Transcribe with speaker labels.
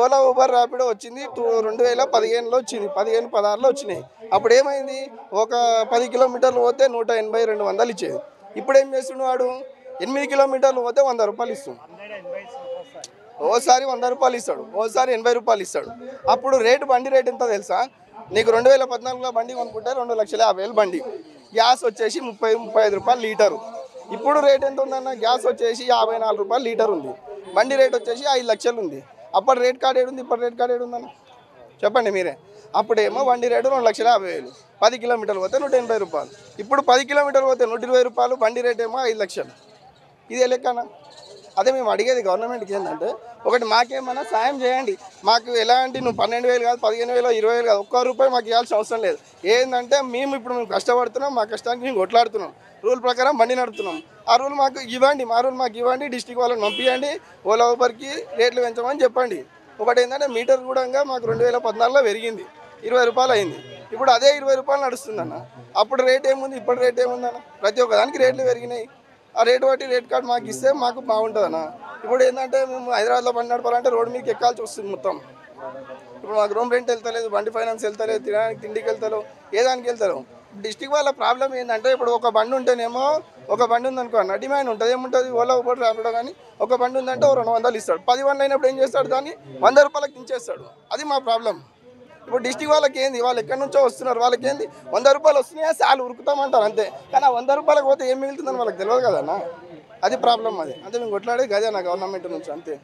Speaker 1: Ola Uber Rapido వచ్చింది 2015లో వచ్చింది, 15-16లో వచ్చినాయి. అప్పుడు ఏమైంది, ఒక 10 కిలోమీటర్లు పోతే 180-200 ఇచ్చేది. ఇప్పుడు ఏం చేస్తుండు వాడు, 8 కిలోమీటర్లు పోతే 100 రూపాయలు ఇస్తుంది. ఓసారి 100 రూపాయలు ఇస్తాడు, ఓసారి 80 రూపాయలు ఇస్తాడు. అప్పుడు బండి రేట్ ఎంత తెలుసా, నీకు 2014లో బండి కొనుక్కుంటే 2,50,000 బండి, గ్యాస్ వచ్చేసి 30-35 రూపాయలు లీటరు. ఇప్పుడు రేట్ ఎంత ఉందన్న, గ్యాస్ వచ్చేసి 54 రూపాయలు లీటర్ ఉంది, బండి రేట్ వచ్చేసి 5 లక్షలు ఉంది. అప్పుడు రేట్ కార్డ్ ఏడుంది, ఇప్పుడు రేట్ కార్డ్ ఏడుందన్న చెప్పండి మీరే. అప్పుడేమో బండి రేటు 2,50,000, 10 కిలోమీటర్లు పోతే 180 రూపాయలు. ఇప్పుడు 10 కిలోమీటర్లు పోతే 120 రూపాయలు, బండి రేట్ ఏమో 5 లక్షలు. ఇదే లెక్కన. అదే మేము అడిగేది గవర్నమెంట్కి ఏంటంటే, ఒకటి మాకేమన్నా సాయం చేయండి. మాకు ఎలాంటి నువ్వు 12,000 కాదు, 15,000, 20,000 కాదు, ఒక్క రూపాయి మాకు ఇవ్వాల్సిన అవసరం లేదు. ఏంటంటే మేము కష్టపడుతున్నాం, మా కష్టానికి మేము కొట్లాడుతున్నాం, రూల్ ప్రకారం బండి నడుపుతున్నాం. ఆ రూల్ మాకు ఇవ్వండి, మా రూల్ మాకు ఇవ్వండి, డిస్టిక్ వాళ్ళని పంపించండి, ఓలా ఊబర్కి రేట్లు పెంచమని చెప్పండి. ఒకటి ఏంటంటే మీటర్ కూడా మాకు 2014లో పెరిగింది, 20 రూపాయలు అయింది. ఇప్పుడు అదే 20 రూపాయలు నడుస్తుందన్న. అప్పుడు రేట్ ఏముంది, ఇప్పుడు రేట్ ఏముందన్న, ప్రతి ఒక్కదానికి రేట్లు పెరిగినాయి. ఆ రేటు బట్టి రేట్ కార్డ్ మాకు ఇస్తే మాకు బాగుంటుంది అన్న. ఇప్పుడు ఏంటంటే మేము హైదరాబాద్లో బండి నడపాలంటే రోడ్డు మీదకి ఎక్కాల్సి వస్తుంది మొత్తం. ఇప్పుడు మాకు రూమ్ రెంట్ వెళ్తలేదు, బండి ఫైనాన్స్ వెళ్తలేదు, తిండికి వెళ్తలేవు, ఏ దానికి వెళ్తలేవు. డిస్టిక్ వాళ్ళ ప్రాబ్లం ఏంటంటే, ఇప్పుడు ఒక బండి ఉంటేనేమో, ఒక బండి ఉందనుకో అన్న, డిమాండ్ ఉంటుంది. ఏముంటుంది, ఓలా ఊబర్ ర్యాపిడో కానీ ఒక బండి ఉందంటే 200 ఇస్తాడు. 10 బండ్లు అయినప్పుడు ఏం చేస్తాడు, దాన్ని 100 రూపాయలకు దించేస్తాడు. అది మా ప్రాబ్లం. ఇప్పుడు డిస్టిక్ వాళ్ళకి ఏంది, వాళ్ళు ఎక్కడి నుంచో వస్తున్నారు, వాళ్ళకి ఏంది 100 రూపాయలు వస్తున్నాయా చాలు ఉరుకుతామంటారు అంతే. కానీ ఆ 100 రూపాయలకు పోతే ఏం మిగులుతుందని వాళ్ళకి తెలియదు కదన్నా. అది ప్రాబ్లం. అది అంతే మేము కొట్లాడేది గదే నా గవర్నమెంట్ నుంచి అంతే.